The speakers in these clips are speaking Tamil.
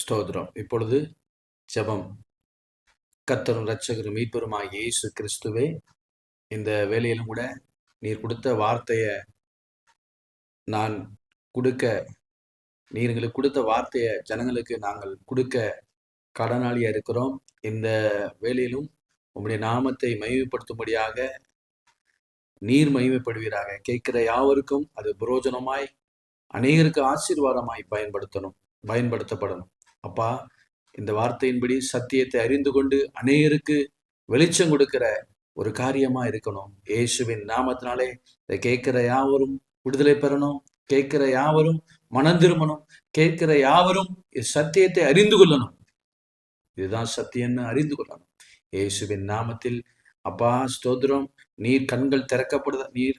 ஸ்தோத்திரம். இப்பொழுது ஜெபம். கர்த்தரும் இரட்சகரும் மீட்பருமாகிய இயேசு கிறிஸ்துவே, இந்த வேளையிலும் கூட நீர் கொடுத்த வார்த்தைய நான் கொடுக்க, நீர் எங்களுக்கு கொடுத்த வார்த்தைய ஜனங்களுக்கு நாங்கள் கொடுக்க கடனாளியா இருக்கிறோம். இந்த வேளையிலும் உம்முடைய நாமத்தை மகிமைப்படுத்தும்படியாக நீர் மகிமைப்படுவீராக. கேட்கிற யாவருக்கும் அது புரோஜனமாய் அநேகருக்கு ஆசீர்வாதமாய் பயன்படுத்தப்படணும். அப்பா, இந்த வார்த்தையின்படி சத்தியத்தை அறிந்து கொண்டு அநேகருக்கு வெளிச்சம் கொடுக்கிற ஒரு காரியமா இருக்கணும். இயேசுவின் நாமத்தினாலே இதை கேட்கிற யாவரும் விடுதலை பெறணும். கேட்கிற யாவரும் மனம் திரும்பணும். கேட்கிற யாவரும் சத்தியத்தை அறிந்து கொள்ளணும். இதுதான் சத்தியம்னு அறிந்து கொள்ளணும். இயேசுவின் நாமத்தில் அப்பா ஸ்தோத்திரம். நீர்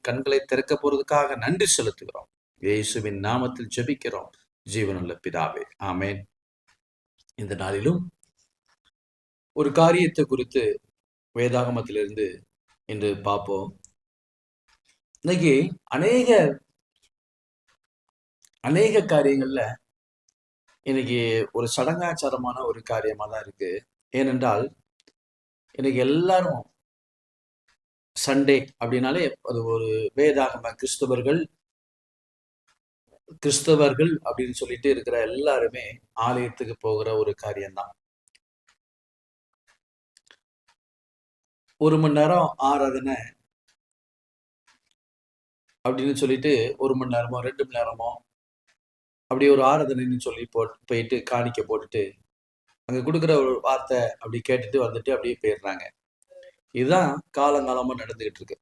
கண்களை திறக்க போறதுக்காக நன்றி செலுத்துகிறோம். இயேசுவின் நாமத்தில் ஜெபிக்கிறோம் ஜீவனுள்ள பிதாவே, ஆமேன். இந்த நாளிலும் ஒரு காரியத்தை குறித்து வேதாகமத்திலிருந்து இன்று பார்ப்போம். இன்னைக்கு அநேக காரியங்கள்ல இன்னைக்கு ஒரு சடங்காச்சாரமான ஒரு காரியமா தான் இருக்கு. ஏனென்றால் இன்னைக்கு எல்லாரும் சண்டே அப்படின்னாலே அது ஒரு வேதாகம கிறிஸ்தவர்கள் அப்படின்னு சொல்லிட்டு இருக்கிற எல்லாருமே ஆலயத்துக்கு போகிற ஒரு காரியம்தான். 1 மணி நேரம் ஆராதனை அப்படின்னு சொல்லிட்டு 1 மணி நேரமோ 2 மணி நேரமோ அப்படி ஒரு ஆராதனைன்னு சொல்லி போயிட்டு காணிக்க போட்டுட்டு அங்க கொடுக்குற ஒரு வார்த்தை அப்படி கேட்டுட்டு வந்துட்டு அப்படியே போயிடுறாங்க. இதுதான் காலங்காலமா நடந்துகிட்டு இருக்கு.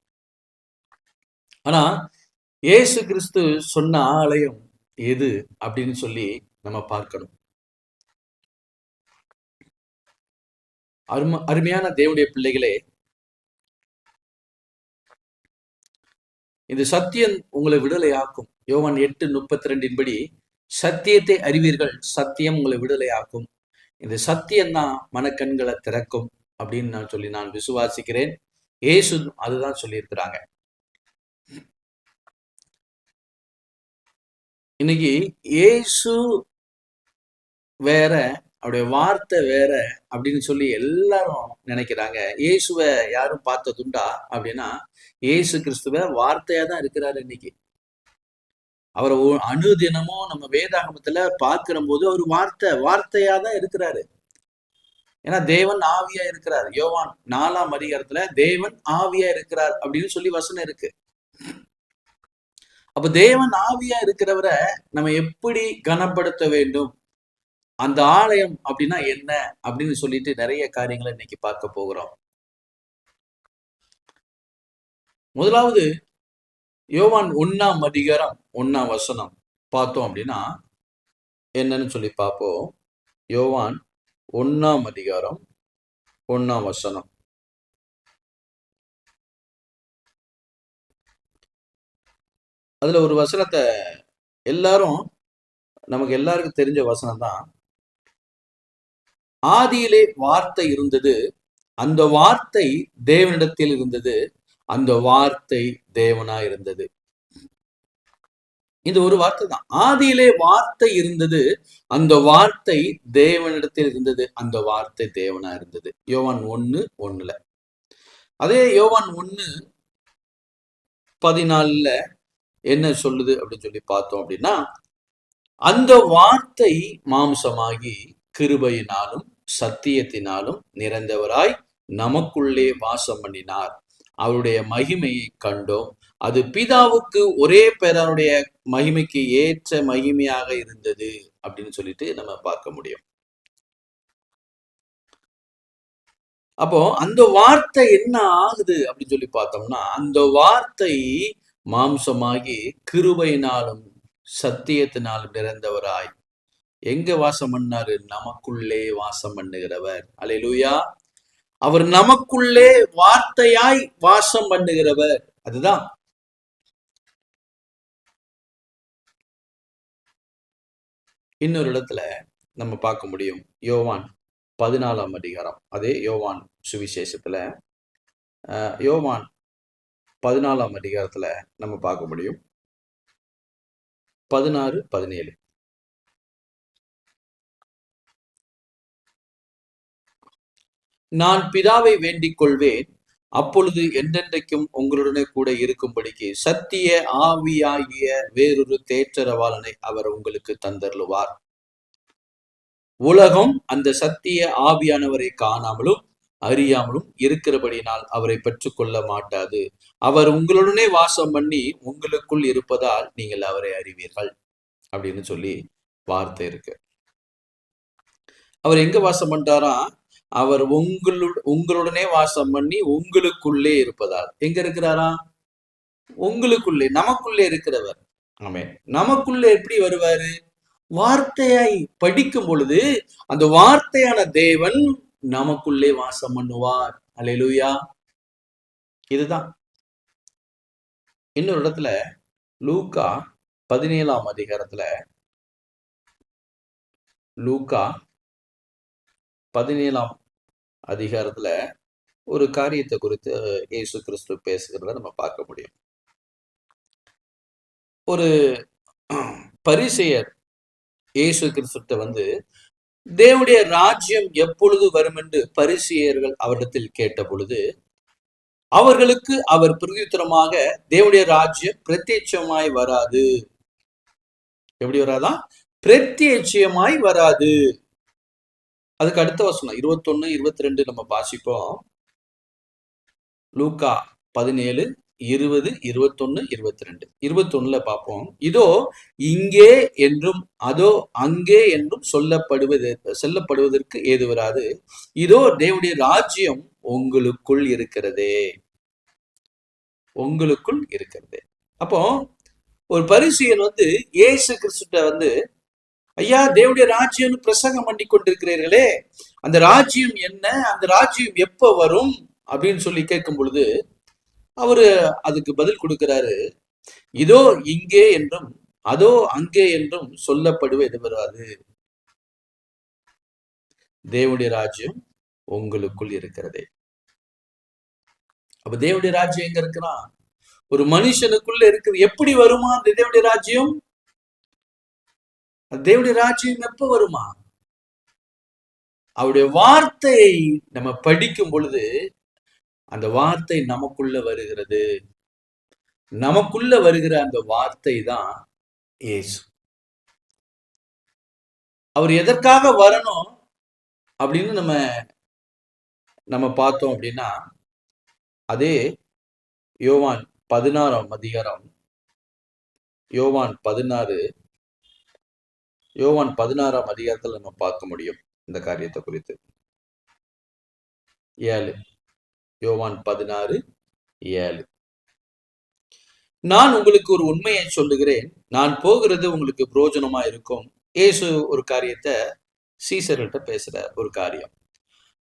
ஆனா இயேசு கிறிஸ்து சொன்ன ஆலயம் எது அப்படின்னு சொல்லி நம்ம பார்க்கணும். அருமையான தேவனுடைய பிள்ளைகளே, இந்த சத்தியம் உங்களை விடுதலையாக்கும். யோவான் 8:32 படி சத்தியத்தை அறிவீர்கள், சத்தியம் உங்களை விடுதலையாக்கும். இந்த சத்தியம் தான் மனக்கண்களை திறக்கும் அப்படின்னு நான் விசுவாசிக்கிறேன். இயேசு அதுதான் சொல்லியிருக்கிறாங்க. இன்னைக்கு இயேசு வேற, அவருடைய வார்த்தை வேற அப்படின்னு சொல்லி எல்லாரும் நினைக்கிறாங்க. இயேசுவை யாரும் பார்த்ததுண்டா அப்படின்னா, இயேசு கிறிஸ்துவ வார்த்தையா தான் இருக்கிறாரு. இன்னைக்கு அவரை அனுதினமும் நம்ம வேதாகமத்துல பார்க்கிற போது அவர் வார்த்தையா தான் இருக்கிறாரு. ஏன்னா தேவன் ஆவியா இருக்கிறார். யோவான் 4ஆம் அதிகாரத்துல தேவன் ஆவியா இருக்கிறார் அப்படின்னு சொல்லி வசனம் இருக்கு. அப்ப தேவன் ஆவியா இருக்கிறவரை நம்ம எப்படி கனப்படுத்த வேண்டும், அந்த ஆலயம் அப்படின்னா என்ன அப்படின்னு சொல்லிட்டு நிறைய காரியங்களை இன்னைக்கு பார்க்க போகிறோம். முதலாவது யோவான் 1ஆம் அதிகாரம் 1ஆம் வசனம் பார்த்தோம் அப்படின்னா என்னன்னு சொல்லி பார்ப்போம். யோவான் 1ஆம் அதிகாரம் 1ஆம் வசனம். அதுல ஒரு வசனத்தை நமக்கு எல்லாருக்கும் தெரிஞ்ச வசனம் தான். ஆதியிலே வார்த்தை இருந்தது, அந்த வார்த்தை தேவனிடத்தில் இருந்தது, அந்த வார்த்தை தேவனா இருந்தது. இது ஒரு வார்த்தை தான். ஆதியிலே வார்த்தை இருந்தது, அந்த வார்த்தை தேவனிடத்தில் இருந்தது, அந்த வார்த்தை தேவனா இருந்தது. யோவான் 1:1. அதே யோவான் 1:14 என்ன சொல்லுது அப்படின்னு சொல்லி பார்த்தோம் அப்படின்னா, அந்த வார்த்தை மாம்சமாகி கிருபையினாலும் சத்தியத்தினாலும் நிறைந்தவராய் நமக்குள்ளே வாசம் பண்ணினார், அவருடைய மகிமையை கண்டோம், அது பிதாவுக்கு ஒரே பேரனுடைய மகிமைக்கு ஏற்ற மகிமையாக இருந்தது அப்படின்னு சொல்லிட்டு நம்ம பார்க்க முடியும். அப்போ அந்த வார்த்தை என்ன ஆகுது அப்படின்னு சொல்லி பார்த்தோம்னா, அந்த வார்த்தை மாம்சமாகி கிருபையினாலும் சத்தியத்தினாலும் நிறைந்தவராய் எங்க வாசம் பண்ணாரு? நமக்குள்ளே வாசம் பண்ணுகிறவர். அல்லேலூயா. அவர் நமக்குள்ளே வார்த்தையாய் வாசம் பண்ணுகிறவர். அதுதான் இன்னொரு இடத்துல நம்ம பார்க்க முடியும். யோவான் 14ஆம் அதிகாரம், அதே யோவான் சுவிசேஷத்துல யோவான் 14ஆம் அதிகாரத்துல நம்ம பார்க்க முடியும். 16, 17. நான் பிதாவை வேண்டிக் கொள்வேன், அப்பொழுது என்றென்றைக்கும் உங்களுடனே கூட இருக்கும்படிக்கு சத்திய ஆவியாகிய வேறொரு தேற்றரவாளனை அவர் உங்களுக்கு தந்தருளுவார். உலகம் அந்த சத்திய ஆவியானவரை காணாமலும் அறியாமலும் இருக்கிறபடினால் அவரை பெற்றுக்கொள்ள மாட்டாது. அவர் உங்களுடனே வாசம் பண்ணி உங்களுக்குள் இருப்பதால் நீங்கள் அவரை அறிவீர்கள் அப்படின்னு சொல்லி வார்த்தை இருக்கு. அவர் எங்க வாசம் பண்றாரா? அவர் உங்களுடனே வாசம் பண்ணி உங்களுக்குள்ளே இருப்பதால். எங்க இருக்கிறாரா? உங்களுக்குள்ளே, நமக்குள்ளே இருக்கிறவர். ஆமே, நமக்குள்ளே எப்படி வருவாரு? வார்த்தையை படிக்கும் பொழுது அந்த வார்த்தையான தேவன் நமக்குள்ளே வாசம் பண்ணுவார். அல்லேலூயா. இதுதான். இன்னொரு இடத்துல லூக்கா 17ஆம் அதிகாரத்துல, லூக்கா 17ஆம் அதிகாரத்துல ஒரு காரியத்தை குறித்து இயேசு கிறிஸ்து பேசுகிறத நம்ம பார்க்க முடியும். ஒரு பரிசேயர் இயேசு கிறிஸ்துட்ட வந்து தேவனுடைய ராஜ்யம் எப்பொழுது வரும் என்று பரிசேயர்கள் அவரிடத்தில் கேட்ட பொழுது அவர்களுக்கு அவர் பிரதியுத்தரமாக, தேவனுடைய ராஜ்யம் பிரத்யட்சமாய் வராது. எப்படி வராதா? பிரத்யட்சமாய் வராது. அதுக்கு அடுத்த வசனம் 21, 22 நம்ம வாசிப்போம். லூக்கா 17, 20, 21, 22. 21ல பார்ப்போம். இதோ இங்கே என்றும் அதோ அங்கே என்றும் சொல்லப்படுவதற்கு ஏது வராது. இதோ தேவனுடைய ராஜ்யம் உங்களுக்குள் இருக்கிறதே. உங்களுக்குள் இருக்கிறதே. அப்போ ஒரு பரிசேயன் வந்து இயேசு கிறிஸ்துட்ட வந்து, ஐயா தேவனுடைய ராஜ்யம்னு பிரசங்கம் பண்ணி கொண்டிருக்கிறீர்களே, அந்த ராஜ்யம் என்ன, அந்த ராஜ்யம் எப்ப வரும் அப்படின்னு சொல்லி கேட்கும் பொழுது அவரு அதுக்கு பதில் கொடுக்கிறாரு, இதோ இங்கே என்றும் அதோ அங்கே என்றும் சொல்லப்படுவது வராது. தேவனுடைய ராஜ்யம் உங்களுக்குள் இருக்கிறதே. அப்ப தேவனுடைய ராஜ்யம் எங்க இருக்கிறான்? ஒரு மனுஷனுக்குள்ள இருக்குது. எப்படி வருமா அந்த தேவனுடைய ராஜ்யம்? தேவனுடைய ராஜ்யம் எப்ப வருமா? அவருடைய வார்த்தையை நம்ம படிக்கும் பொழுது அந்த வார்த்தை நமக்குள்ள வருகிறது. நமக்குள்ள வருகிற அந்த வார்த்தை தான் இயேசு. அவர் எதற்காக வரணும் அப்படின்னு நம்ம பார்த்தோம் அப்படின்னா, அதே யோவான் 16ஆம் அதிகாரம், யோவான் 16ஆம் அதிகாரத்தில் நம்ம பார்க்க முடியும் இந்த காரியத்தை குறித்து. 7 யோவான் 16:7. நான் உங்களுக்கு ஒரு உண்மையை சொல்லுகிறேன், நான் போகிறது உங்களுக்கு பிரயோஜனமா இருக்கும். இயேசு ஒரு காரியத்தை சீசர்கிட்ட பேசுற ஒரு காரியம்.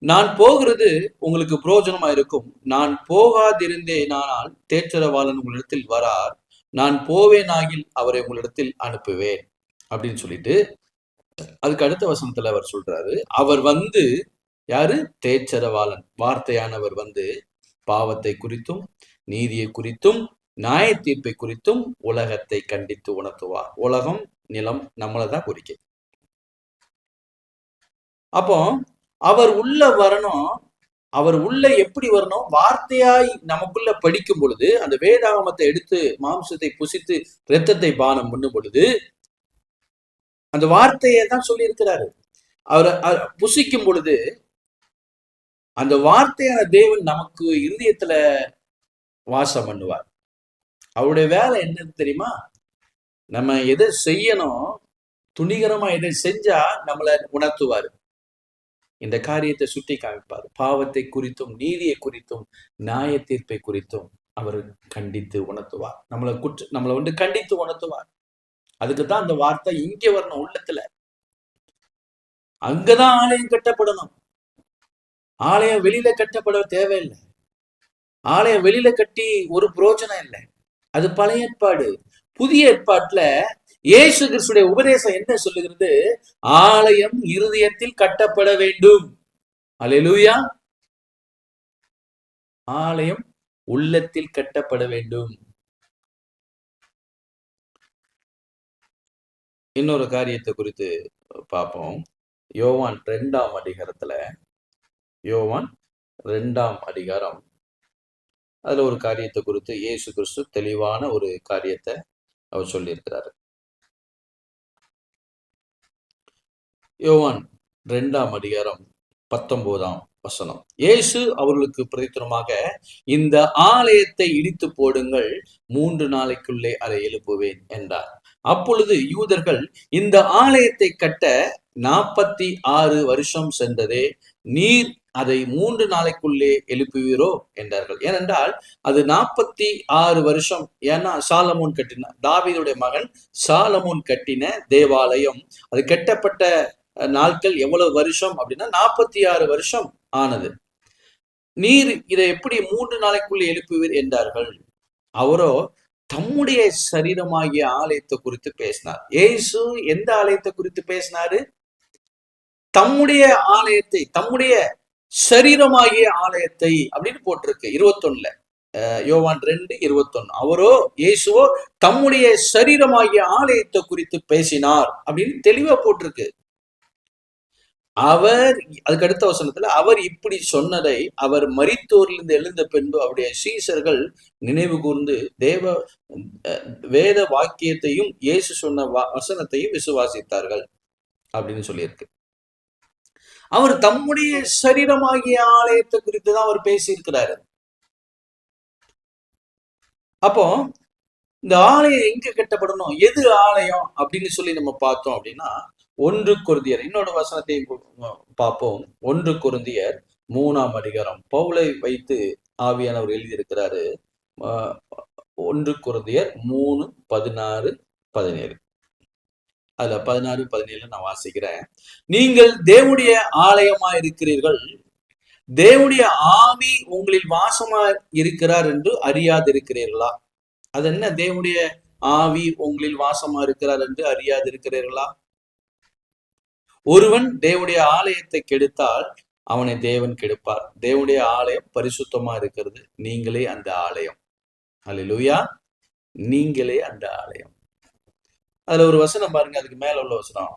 நான் போகிறது உங்களுக்கு பிரயோஜனமா இருக்கும். நான் போகாதிருந்தேனால் தேற்றரவாளன் உங்களிடத்தில் வரார். நான் போவேனாகில் அவரை உங்களிடத்தில் அனுப்புவேன் அப்படின்னு சொல்லிட்டு அதுக்கு அடுத்த வசனத்துல அவர் சொல்றாரு, அவர் வந்து யாரு? தேற்றரவாளன், வார்த்தையானவர் வந்து பாவத்தை குறித்தும் நீதியை குறித்தும் நியாய தீர்ப்பை குறித்தும் உலகத்தை கண்டித்து உணர்த்துவார். உலகம், நிலம் நம்மளதான் குறிக்கும். அப்போ அவர் உள்ள வரணும். அவர் உள்ள எப்படி வரணும்? வார்த்தையாய் நமக்குள்ள படிக்கும் பொழுது, அந்த வேதாகமத்தை எடுத்து மாம்சத்தை புசித்து இரத்தத்தை பானம் பண்ணும் பொழுது அந்த வார்த்தையை தான் சொல்லி இருக்கிறாரு. அவர் புசிக்கும் பொழுது அந்த வார்த்தையான தேவன் நமக்கு இருதயத்துல வாசம் பண்ணுவார். அவருடைய வேலை என்னன்னு தெரியுமா? நம்ம எதை செய்யணும், துணிகரமா எதை செஞ்சா நம்மளை உணர்த்துவாரு. இந்த காரியத்தை சுட்டி காமிப்பார். பாவத்தை குறித்தும் நீதியை குறித்தும் நியாய தீர்ப்பை குறித்தும் அவர் கண்டித்து உணர்த்துவார். நம்மளை வந்து கண்டித்து உணர்த்துவார். அதுக்குதான் அந்த வார்த்தை இங்கே வரணும், உள்ளத்துல. அங்கதான் ஆலயம் கட்டப்படணும். ஆலயம் வெளியில கட்டப்பட தேவையில்லை. ஆலயம் வெளியில கட்டி ஒரு பிரயோஜனம் இல்லை. அது பழைய ஏற்பாடு. புதிய ஏற்பாட்டுல இயேசு கிறிஸ்துடைய உபதேசம் என்ன சொல்லுகிறது? ஆலயம் இருதயத்தில் கட்டப்பட வேண்டும். அல்லேலூயா. ஆலயம் உள்ளத்தில் கட்டப்பட வேண்டும். இன்னொரு காரியத்தை குறித்து பார்ப்போம். யோவான் 2ஆம் அதிகாரத்துல யோவான் 2ஆம் அதிகாரம். அதுல ஒரு காரியத்தை குறித்து இயேசு கிறிஸ்து தெளிவான ஒரு காரியத்தை அவர் சொல்லியிருக்கிறாரு. யோவான் 2ஆம் அதிகாரம் 19ஆம் வசனம். இயேசு அவர்களுக்கு பிரதித்திரமாக, இந்த ஆலயத்தை இடித்து போடுங்கள், 3 நாளைக்குள்ளே அதை எழுப்புவேன் என்றார். அப்பொழுது யூதர்கள், இந்த ஆலயத்தை கட்ட 46 வருஷம் சென்றதே, நீர் அதை 3 நாளைக்குள்ளே எழுப்புவீரோ என்றார்கள். ஏனென்றால் அது 46 வருஷம். ஏன்னா சாலமோன் கட்டின, தாவீதுடைய மகன் சாலமோன் கட்டின தேவாலயம், அது கட்டப்பட்ட நாட்கள் எவ்வளவு வருஷம் அப்படின்னா 46 வருஷம் ஆனது. நீர் இதை எப்படி 3 நாளைக்குள்ள எழுப்புவீர் என்றார்கள். அவரோ தம்முடைய சரீரமாகிய ஆலயத்தை குறித்து பேசினார். இயேசு எந்த ஆலயத்தை குறித்து பேசினாரு? தம்முடைய ஆலயத்தை, தம்முடைய சரீரமாகிய ஆலயத்தை அப்படின்னு போட்டிருக்கு 21ல. யோவான் 2:21. அவரோ, இயேசுவோ தம்முடைய சரீரமாகிய ஆலயத்தை குறித்து பேசினார் அப்படின்னு தெளிவா போட்டிருக்கு. அவர் அதுக்கு அடுத்த வசனத்துல, அவர் இப்படி சொன்னதை அவர் மரித்தோரிலிருந்து எழுந்த பின்பு அவருடைய சீசர்கள் நினைவு கூர்ந்து வேத வாக்கியத்தையும் இயேசு சொன்ன வசனத்தையும் விசுவாசித்தார்கள் அப்படின்னு சொல்லியிருக்கு. அவர் தம்முடைய சரீரமாகிய ஆலயத்தை குறித்து தான் அவர் பேசியிருக்கிறாரு. அப்போ இந்த ஆலயம் எங்க கட்டப்படணும், எது ஆலயம் அப்படின்னு சொல்லி நம்ம பார்த்தோம் அப்படின்னா, 1 கொரிந்தியர், இன்னொரு வசனத்தை பார்ப்போம். 1 கொரிந்தியர் 3ஆம் அதிகாரம். பவுலை வைத்து ஆவியானவர் எழுதியிருக்கிறாரு. 1 கொரிந்தியர் 3:16-17. அதுல 16-17 நான் வாசிக்கிறேன். நீங்கள் தேவனுடைய ஆலயமா இருக்கிறீர்கள், தேவனுடைய ஆவி உங்களில் வாசமா இருக்கிறார் என்று அறியாதிருக்கிறீர்களா? அது என்ன, தேவனுடைய ஆவி உங்களில் வாசமா இருக்கிறார் என்று அறியாதிருக்கிறீர்களா? ஒருவன் தேவனுடைய ஆலயத்தை கெடுத்தால் அவனை தேவன் கெடுப்பார். தேவனுடைய ஆலயம் பரிசுத்தமா இருக்கிறது, நீங்களே அந்த ஆலயம். அல்லேலூயா, நீங்களே அந்த ஆலயம். அதுல ஒரு வசனம் பாருங்க, அதுக்கு மேல உள்ள வசனம்.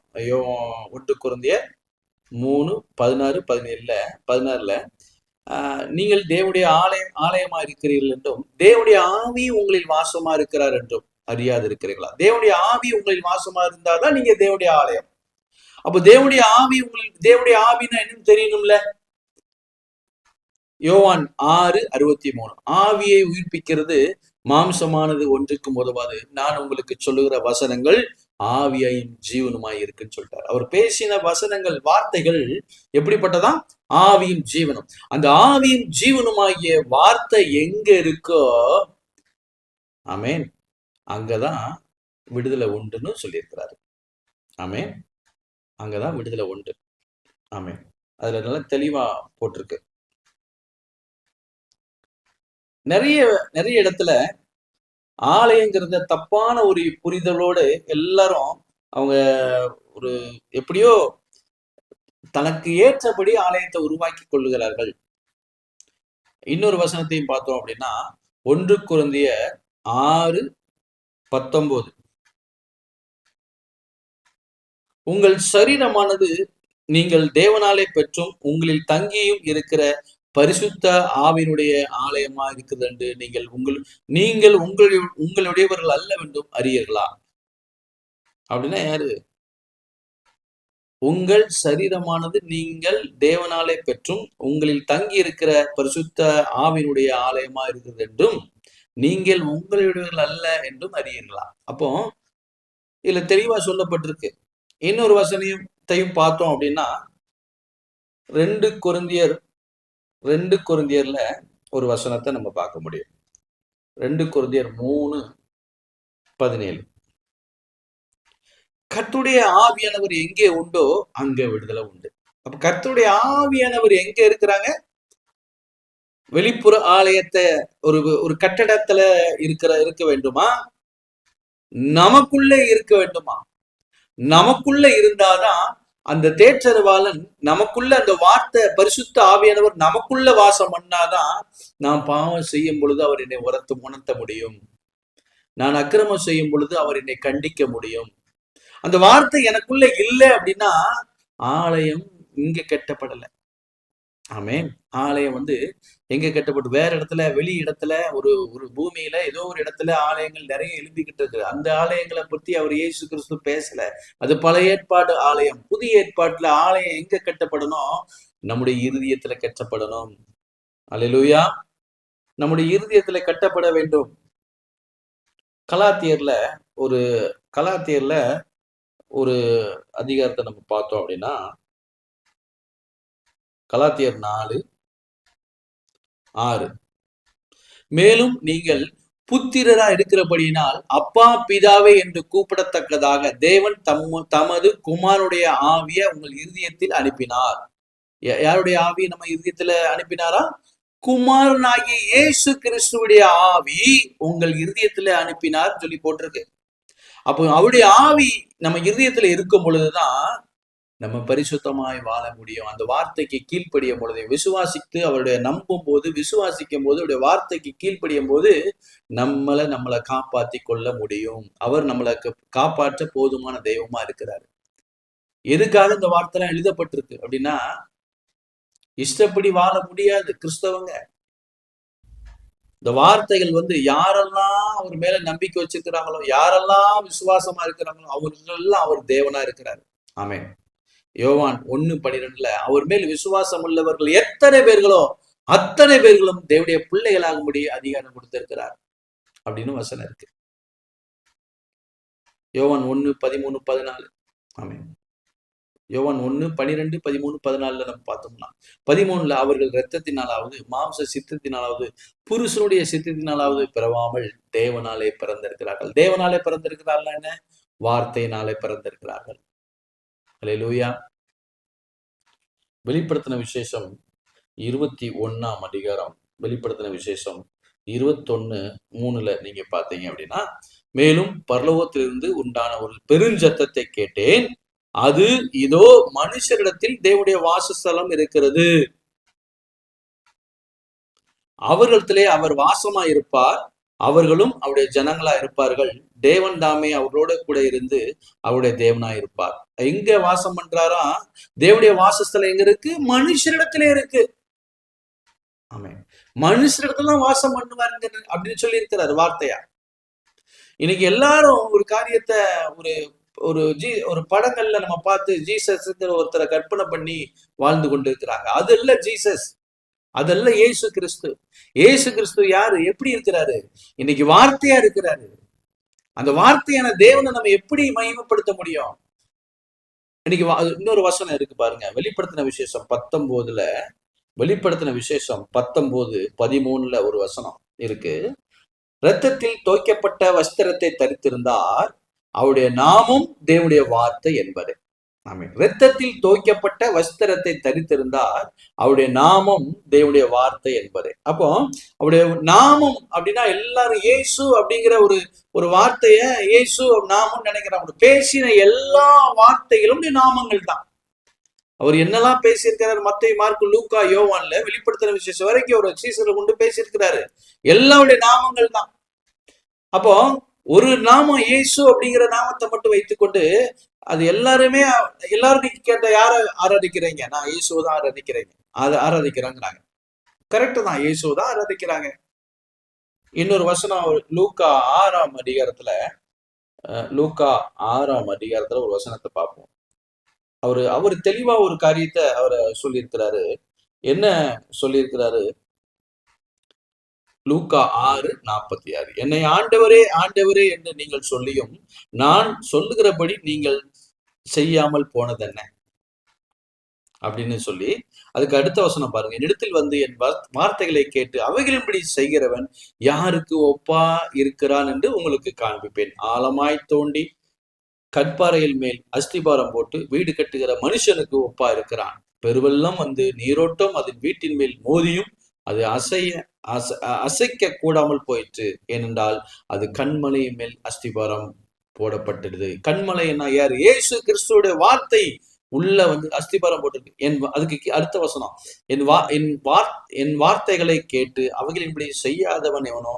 1 கொரிந்தியர் 3:16-17ல நீங்கள் தேவனுடைய ஆலயமா இருக்கிறீர்கள் என்றும் தேவனுடைய ஆவி உங்களில் வாசமா இருக்கிறார் என்றும் அறியாது இருக்கிறீர்களா? தேவனுடைய ஆவி உங்களில் வாசமா இருந்தாதான் நீங்க தேவனுடைய ஆலயம். அப்ப தேவனுடைய ஆவி உங்களுக்கு, தேவனுடைய ஆவினா என்னன்னு தெரியணும்ல. யோவான் 6:63. ஆவியை உயிர்ப்பிக்கிறது மாம்சமானது ஒன்றுக்கும் உதவாது, நான் உங்களுக்கு சொல்லுகிற வசனங்கள் ஆவியையும் ஜீவனுமாய் இருக்குன்னு சொல்லிட்டார். அவர் பேசின வசனங்கள், வார்த்தைகள் எப்படிப்பட்டதா? ஆவியும் ஜீவனும். அந்த ஆவியும் ஜீவனுமாகிய வார்த்தை எங்க இருக்கோ, ஆமேன், அங்கதான் விடுதலை உண்டுன்னு சொல்லியிருக்கிறாரு. ஆமேன், அங்கதான் விடுதலை உண்டு. ஆமேன், அதுல நல்லா தெளிவா போட்டிருக்கு. நிறைய இடத்துல ஆலயங்கிறத தப்பான ஒரு புரிதலோடு எல்லாரும் அவங்க ஒரு எப்படியோ தனக்கு ஏற்றபடி ஆலயத்தை உருவாக்கி கொள்ளுகிறார்கள். இன்னொரு வசனத்தையும் பார்த்தோம் அப்படின்னா, 1 கொரிந்தியர் 6:19. உங்கள் சரீரமானது நீங்கள் தேவனாலே பெற்றும் உங்களில் தங்கியும் இருக்கிற பரிசுத்த ஆவியினுடைய ஆலயமா இருக்குது என்று நீங்கள் உங்களுடையவர்கள் அல்லவென்றும் அறியீர்களா? அப்படின்னா யாரு? உங்கள் சரீரமானது நீங்கள் தேவனாலே பெற்றும் உங்களில் தங்கி இருக்கிற பரிசுத்த ஆவியினுடைய ஆலயமா இருக்குது என்றும் நீங்கள் உங்களுடையவர்கள் அல்ல என்றும் அறியீர்களா? அப்போ இதுல தெளிவா சொல்லப்பட்டிருக்கு. இன்னொரு வசனத்தையும் பார்த்தோம் அப்படின்னா, 2 கொரிந்தியர்ல ஒரு வசனத்தை நம்ம பார்க்க முடியும். 2 கொரிந்தியர் 3:17. கர்த்தருடைய ஆவியானவர் எங்கே உண்டோ அங்க விடுதலை உண்டு. அப்ப கர்த்தருடைய ஆவியானவர் எங்க இருக்கிறாங்க? வெளிப்புற ஆலயத்தை ஒரு கட்டடத்துல இருக்க வேண்டுமா? நமக்குள்ள இருக்க வேண்டுமா? நமக்குள்ள இருந்தாதான் அந்த தேற்றரவாளன், நமக்குள்ள அந்த வார்த்தை பரிசுத்த ஆவியானவர் நமக்குள்ள வாசம் பண்ணாதான் நான் பாவம் செய்யும் பொழுது அவர் என்னை உணர்த்த முடியும். நான் அக்கிரமம் செய்யும் பொழுது அவர் என்னை கண்டிக்க முடியும். அந்த வார்த்தை எனக்குள்ள இல்லை அப்படின்னா ஆலயம் இங்க கட்டப்படலை. ஆமென். ஆலயம் எங்க கட்டப்பட்டு வேற இடத்துல, வெளி இடத்துல, ஒரு ஒரு பூமியில ஏதோ ஒரு இடத்துல ஆலயங்கள் நிறைய எழும்பிக்கிட்டு இருக்கு. அந்த ஆலயங்களை பத்தி அவர் இயேசு கிறிஸ்து பேசல. அது பழைய ஏற்பாடு ஆலயம். புதிய ஏற்பாட்டுல ஆலயம் எங்க கட்டப்படணும்? நம்முடைய இருதயத்துல கட்டப்படணும். அல்லேலூயா. நம்முடைய இருதயத்துல கட்டப்பட வேண்டும். கலாத்தியர்ல ஒரு கலாத்தியர்ல ஒரு அதிகாரத்தை நம்ம பார்த்தோம் அப்படின்னா, கலாத்தியர் 4:6. மேலும் நீங்கள் புத்திரரா இருக்கிறபடியினால் அப்பா பிதாவே என்று கூப்பிடத்தக்கதாக தேவன் தமது குமாரனுடைய ஆவிய உங்கள் இருதயத்தில் அனுப்பினார். யாருடைய ஆவியை நம்ம இருதயத்துல அனுப்பினாரா? குமாரனாகிய இயேசு கிறிஸ்துவுடைய ஆவி உங்கள் இருதயத்துல அனுப்பினார் சொல்லி போட்டிருக்கு. அப்போ அவருடைய ஆவி நம்ம இருதயத்துல இருக்கும் பொழுதுதான் நம்ம பரிசுத்தமாய் வாழ முடியும். அந்த வார்த்தைக்கு கீழ்ப்படியும் பொழுது, விசுவாசித்து அவருடைய நம்பும் போது, விசுவாசிக்கும் போது, அவருடைய வார்த்தைக்கு கீழ்ப்படியும் போது நம்மளை காப்பாத்தி கொள்ள முடியும். அவர் நம்மளை காப்பாற்ற போதுமான தெய்வமா இருக்கிறார். எதுக்காக இந்த வார்த்தை எழுதப்பட்டிருக்கு அப்படின்னா, இஷ்டப்படி வாழ முடியாது கிறிஸ்தவங்க. இந்த வார்த்தைகள் யாரெல்லாம் அவர் மேல நம்பிக்கை வச்சிருக்கிறாங்களோ, யாரெல்லாம் விசுவாசமா இருக்கிறாங்களோ, அவர்களெல்லாம் அவர் தேவனா இருக்கிறார். ஆமென். யோவான் 1:12 அவர் மேல் விசுவாசம் உள்ளவர்கள் எத்தனை பேர்களோ அத்தனை பேர்களும் தேவனுடைய பிள்ளைகளாகும்படி அதிகாரம் கொடுத்திருக்கிறார் அப்படின்னு வசனம் இருக்கு. யோவான் 1:13-14. ஆமென். யோவான் 1:12-13-14 நம்ம பார்த்தோம்னா, 13 அவர்கள் இரத்தத்தினாலாவது மாம்ச சித்தத்தினாலாவது புருஷனுடைய சித்தத்தினாலாவது பிறவாமல் தேவனாலே பிறந்திருக்கிறார்கள். தேவனாலே பிறந்திருக்கிறார்கள் என்ன? வார்த்தையினாலே பிறந்திருக்கிறார்கள். அல்லேலூயா. வெளிப்படுத்தின விசேஷம் 21ஆம் அதிகாரம், வெளிப்படுத்தின விசேஷம் 21:3 நீங்க பாத்தீங்க அப்படின்னா, மேலும் பரலோகத்திலிருந்து உண்டான ஒரு பெருஞ்சத்தத்தை கேட்டேன். அது இதோ மனுஷரிடத்தில் தேவனுடைய வாசஸ்தலம் இருக்கிறது. அவர்களிடத்திலே அவர் வாசமா இருப்பார். அவர்களும் அவருடைய ஜனங்களா இருப்பார்கள். தேவன் தாமே அவர்களோட கூட இருந்து அவருடைய தேவனா இருப்பார். எங்க வாசம் பண்றாரா? தேவனுடைய வாசஸ்தலம் எங்க இருக்கு? மனுஷரிடத்திலே இருக்கு. ஆமென். மனுஷரிடத்துல வாசம் பண்ணுவாருங்க அப்படின்னு சொல்லி இருக்கிறார் வார்த்தையா. இன்னைக்கு எல்லாரும் ஒரு காரியத்தை ஒரு ஒரு படங்கள்ல நம்ம பார்த்து ஜீசஸ் ஒருத்தரை கற்பனை பண்ணி வாழ்ந்து கொண்டு இருக்கிறாங்க. அது இல்ல ஜீசஸ், அதல்ல இயேசு கிறிஸ்து. இயேசு கிறிஸ்து யாரு? எப்படி இருக்கிறாரு? இன்னைக்கு வார்த்தையா இருக்கிறாரு. அந்த வார்த்தையான தேவனை நம்ம எப்படி மகிமைப்படுத்த முடியும்? இன்னைக்கு இன்னொரு வசனம் இருக்கு பாருங்க, வெளிப்படுத்தின விசேஷம் 19 வெளிப்படுத்தின விசேஷம் 19:13 ஒரு வசனம் இருக்கு. இரத்தத்தில் தோய்க்கப்பட்ட வஸ்திரத்தை தரித்திருந்தார், அவருடைய நாமம் தேவனுடைய வார்த்தை என்பது. ஆமென். இரத்தத்தில் தோய்க்கப்பட்ட வஸ்திரத்தை தரித்திருந்தார், அவருடைய நாமம் தேவனுடைய வார்த்தை என்பது. அப்போ அவருடைய நாமம் அப்படின்னா எல்லாரும் இயேசு அப்படிங்கிற ஒரு வார்த்தைய இயேசு நாமம் நினைக்கிறாங்க. பேசின எல்லா வார்த்தைகளும் நாமங்கள் தான். அவர் என்னெல்லாம் பேசியிருக்கிறார்? மத்தேயு, மார்க்கு, லூக்கா, யோவான்ல வெளிப்படுத்தின விசேஷம் வரைக்கும் ஒரு சீசரை கொண்டு பேசியிருக்கிறாரு. எல்லாருடைய நாமங்கள் தான். அப்போ ஒரு நாமம் இயேசு அப்படிங்கிற நாமத்தை மட்டும் வைத்துக்கொண்டு அது எல்லாரும் கேட்ட யார ஆராதிக்கிறீங்க? நான் இயேசுவை தான் ஆராதிக்கிறேங்க, அதை ஆராதிக்கிறாங்க. கரெக்டு தான், இயேசுவை தான் ஆராதிக்கிறாங்க. இன்னொரு வசனம் லூக்கா 6ஆம் அதிகாரத்துல, லூக்கா 6ஆம் அதிகாரத்துல ஒரு வசனத்தை பார்ப்போம். அவர் தெளிவா ஒரு காரியத்தை அவரை சொல்லியிருக்கிறாரு. என்ன சொல்லியிருக்கிறாரு? லூக்கா 6:46 என்னை ஆண்டவரே ஆண்டவரே என்று நீங்கள் சொல்லியும் நான் சொல்லுகிறபடி நீங்கள் செய்யாமல் போனதென்ன அப்படின்னு சொல்லி, அதுக்கு அடுத்த வசனம் பாருங்க. என்னிடத்தில் வந்து என் வார்த்தைகளை கேட்டு அவைகளின்படி செய்கிறவன் யாருக்கு ஒப்பா இருக்கிறான் என்று உங்களுக்கு காண்பிப்பேன். ஆழமாய் தோண்டி கற்பாறையில் மேல் அஸ்திபாரம் போட்டு வீடு கட்டுகிற மனுஷனுக்கு ஒப்பா இருக்கிறான். பெருவெள்ளம் நீரோட்டம் அதன் வீட்டின் மேல் மோதியும் அது அசைக்க கூடாமல் போயிற்று. ஏனென்றால் அது கண்மலையின் மேல் அஸ்திபாரம் போடப்பட்டிருது. கண்மலை என்ன? யார்? இயேசு கிறிஸ்துவோட வார்த்தை உள்ள அஸ்திபாரம் போட்டிருக்கு. அதுக்கு அடுத்த வசனம், என் வார்த்தைகளை கேட்டு அவைகளின்படி செய்யாதவன் எவனோ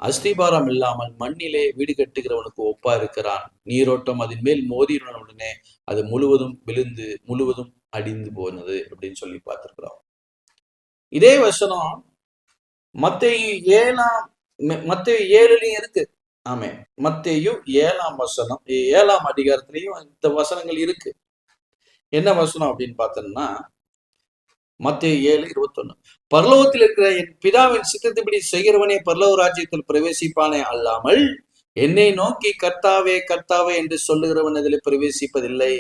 அஸ்திபாரம் இல்லாமல் மண்ணிலே வீடு கட்டுகிறவனுக்கு ஒப்பா இருக்கிறான். நீரோட்டம் அதன் மேல் மோதியுடனே அது முழுவதும் விழுந்து முழுவதும் அடிந்து போனது அப்படின்னு சொல்லி பார்த்திருக்கிறோம். இதே வசனம் மத்தேயு 7லயும் இருக்கு. ஆமே, மத்தேயு 7ஆம் அதிகாரத்திலையும் இந்த வசனங்கள் இருக்கு. என்ன வசனம் அப்படின்னு பார்த்தோம்னா, மத்தேயு 7:21, பரலோகத்தில் இருக்கிற என் பிதாவின் சித்தத்தின்படி செய்கிறவனே பரலோக ராஜ்யத்தில் பிரவேசிப்பானே அல்லாமல் என்னை நோக்கி கர்த்தாவே கர்த்தாவே என்று சொல்லுகிறவன் அதில் பிரவேசிப்பதில்லை.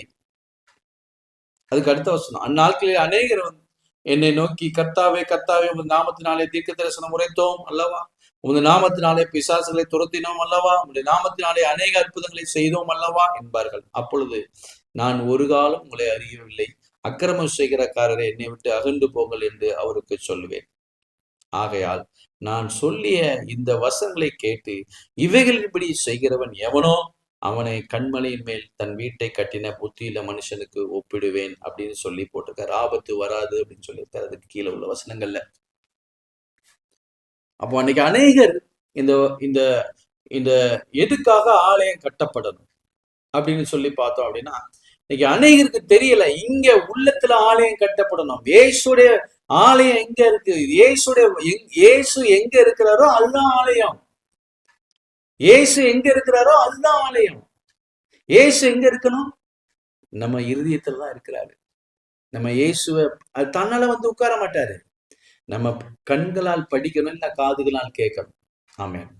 அதுக்கு அடுத்த வசனம், அந்நாட்களில் அநேகர் என்னை நோக்கி கர்த்தாவே கர்த்தாவே உமது நாமத்தினாலே தீர்க்க தரிசனம் உரைத்தோம் அல்லவா, உமது நாமத்தினாலே பிசாசுகளை துரத்தினோம் அல்லவா, உமது நாமத்தினாலே அநேக அற்புதங்களை செய்தோம் அல்லவா என்பார்கள். அப்பொழுது நான் ஒரு காலம் உங்களை அறியவில்லை, அக்கிரமம் செய்கிறக்காரரை என்னை விட்டு அகன்று போங்கள் என்று அவருக்கு சொல்லுவேன். ஆகையால் நான் சொல்லிய இந்த வசனங்களை கேட்டு இவைகளின்படி செய்கிறவன் எவனோ அவனை கண்மலையின் மேல் தன் வீட்டை கட்டின புத்தியில மனுஷனுக்கு ஒப்பிடுவேன் அப்படின்னு சொல்லி போட்டிருக்காரு. ஆபத்து வராது அப்படின்னு சொல்லியிருக்காரு அதுக்கு கீழே உள்ள வசனங்கள்ல. அப்போ அன்னைக்கு அநேகர் இந்த இந்த இந்த எதுக்காக ஆலயம் கட்டப்படணும் அப்படின்னு சொல்லி பார்த்தோம் அப்படின்னா, இன்னைக்கு அநேகருக்கு தெரியல இங்க உள்ளத்துல ஆலயம் கட்டப்படணும். இயேசுடைய ஆலயம் எங்க இருக்கு? இயேசு எங்க இருக்கிறாரோ அதுதான் ஆலயம். இயேசு எங்க இருக்கிறாரோ அதுதான் ஆலயம். இயேசு எங்க இருக்கணும்? நம்ம இருதயத்துல தான் இருக்கிறாரு. நம்ம இயேசுவை அது தன்னால வந்து உட்கார மாட்டாரு. நம்ம கண்களால் படிக்கணும், இல்ல காதுகளால் கேட்கணும். ஆமென்.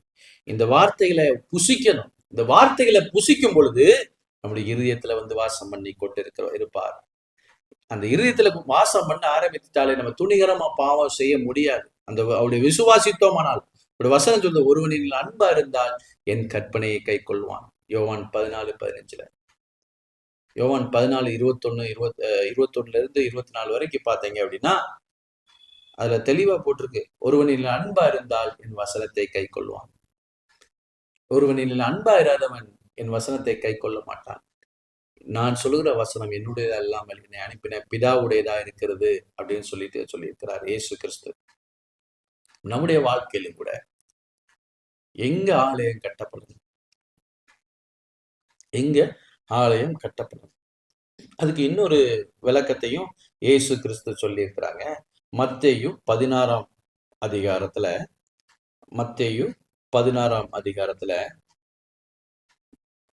இந்த வார்த்தைகளை புசிக்கணும். இந்த வார்த்தைகளை புசிக்கும் பொழுது நம்முடைய இருதயத்துல வந்து வாசம் பண்ணி கொண்டு இருப்பார். அந்த இருதயத்துல வாசம் பண்ண ஆரம்பித்தாலே நம்ம துணிகரமா பாவம் செய்ய முடியாது. அந்த அவருடைய விசுவாசித்தோமானால், ஒரு வசனம் சொல்ல, ஒருவனில் அன்பா இருந்தால் என் கற்பனையை கை கொள்வான். யோவான் 14:15. யோவான் 14:21 இருந்து 24 வரைக்கும் பார்த்தீங்க அப்படின்னா அதுல தெளிவா போட்டிருக்கு, ஒருவனில் அன்பா இருந்தால் என் வசனத்தை கை கொள்வான், ஒருவனில் அன்பா இராதவன் என் வசனத்தை கை கொள்ள மாட்டான். நான் சொல்லுகிற வசனம் என்னுடையதா இல்லாமல் என்னை அனுப்பின பிதாவுடையதா இருக்கிறது அப்படின்னு சொல்லியிருக்கிறார் இயேசு கிறிஸ்து. நம்முடைய வாழ்க்கையிலும் கூட எங்க ஆலயம் கட்டப்படும், எங்க ஆலயம் கட்டப்படும், அதுக்கு இன்னொரு விளக்கத்தையும் இயேசு கிறிஸ்து சொல்லியிருக்கிறாங்க. மத்தேயு 16ஆம் அதிகாரத்துல, மத்தேயு 16ஆம் அதிகாரத்துல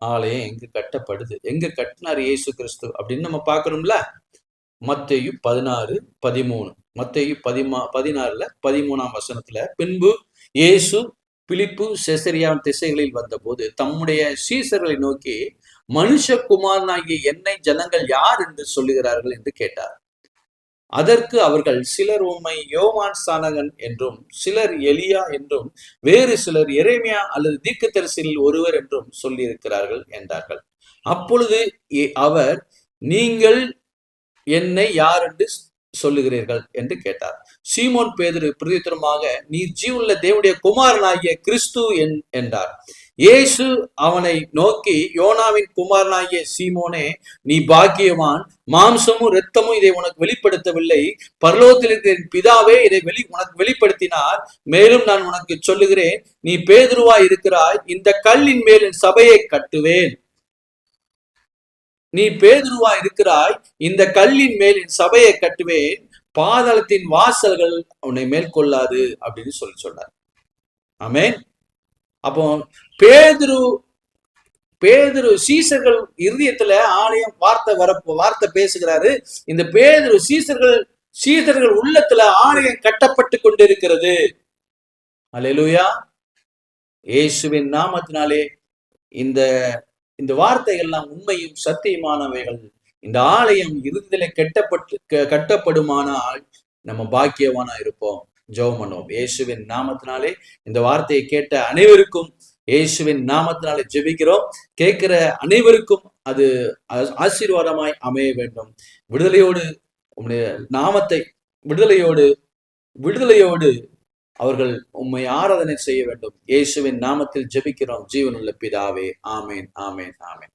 ஆலயம் எங்க கட்டப்படுது, எங்க கட்டினார் இயேசு கிறிஸ்து அப்படின்னு நம்ம பார்க்கணும்ல. மத்தேயு 16:13, மத்தேயு 16:13 வசனத்துல, பின்பு இயேசு பிலிப்பு செசரியாவின் திசைகளில் வந்தபோது தம்முடைய சீசர்களை நோக்கி, மனுஷகுமாரனாகிய என்னை ஜனங்கள் யார் என்று சொல்லுகிறார்கள் என்று கேட்டார். அதற்கு அவர்கள், சிலர் உம்மை யோவான் ஸ்நானகன் என்றும், சிலர் எலியா என்றும், வேறு சிலர் எரேமியா அல்லது தீர்க்கதரிசியில் ஒருவர் என்றும் சொல்லியிருக்கிறார்கள் என்றார்கள். அப்பொழுது அவர், நீங்கள் என்னை யார் என்று சொல்லுகிறீர்கள் என்று கேட்டார். சீமோன் பேதுரு பிரதியுத்தரமாக, நீர் ஜீவனுள்ள தேவனுடைய குமாரனாகிய கிறிஸ்து என்றார். இயேசு அவனை நோக்கி, யோனாவின் குமாரனாகிய சீமோனே, நீ பாக்கியவான், மாம்சமும் இரத்தமும் இதை உனக்கு வெளிப்படுத்தவில்லை, பரலோகத்தில் இருக்கிற பிதாவே இதை உனக்கு வெளிப்படுத்தினார். மேலும் நான் உனக்கு சொல்லுகிறேன், நீ பேதுருவாய் இருக்கிறாய், இந்த கல்லின் மேல் என் சபையை கட்டுவேன். நீ பேதுருவாய் இருக்கிறாய், இந்த கல்லின் மேல் என் சபையை கட்டுவேன், பாதாளத்தின் வாசல்கள் உன்னை மேற்கொள்ளாது அப்படின்னு சொன்னார். ஆமென். அப்போ பேதுரு சீசர்கள் இருதயத்துல ஆலயம் வார்த்தை பேசுகிறாரு. இந்த பேதுரு சீசர்கள் உள்ளத்துல ஆலயம் கட்டப்பட்டு கொண்டிருக்கிறது. அல்லேலூயா. இயேசுவின் நாமத்தினாலே இந்த வார்த்தைகள்லாம் உண்மையும் சத்தியமானவைகள். இந்த ஆலயம் இருதயத்திலே கட்டப்படுமானால் நம்ம பாக்கியவானா இருப்போம். ஜெபம் பண்ணுவோம். இயேசுவின் நாமத்தினாலே இந்த வார்த்தையை கேட்ட அனைவருக்கும் இயேசுவின் நாமத்தினாலே ஜெபிக்கிறோம். கேட்கிற அனைவருக்கும் அது ஆசீர்வாதமாய் அமைய வேண்டும். விடுதலையோடு உம்முடைய நாமத்தை விடுதலையோடு அவர்கள் உம்மை ஆராதனை செய்ய வேண்டும். இயேசுவின் நாமத்தில் ஜெபிக்கிறோம் ஜீவனுள்ள பிதாவே. ஆமேன், ஆமேன், ஆமேன்.